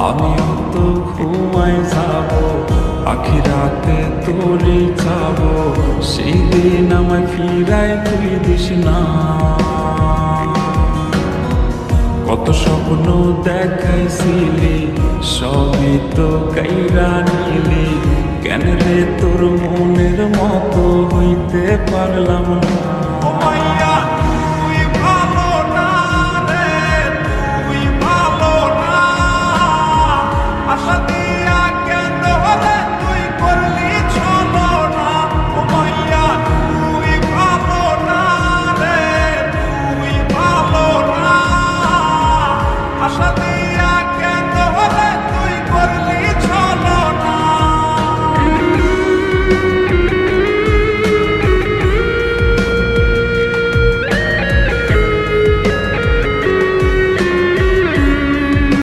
আমিও তো ঘুমাই যাব, আখিরাতে তোরে যাব, সেই দিন আমায় ফিরায় তুই দিস না। কত স্বপ্ন দেখাইছিলি, সবই তো কাইরা নিলি, কেন রে তোর মনের মতো হইতে পারলাম না।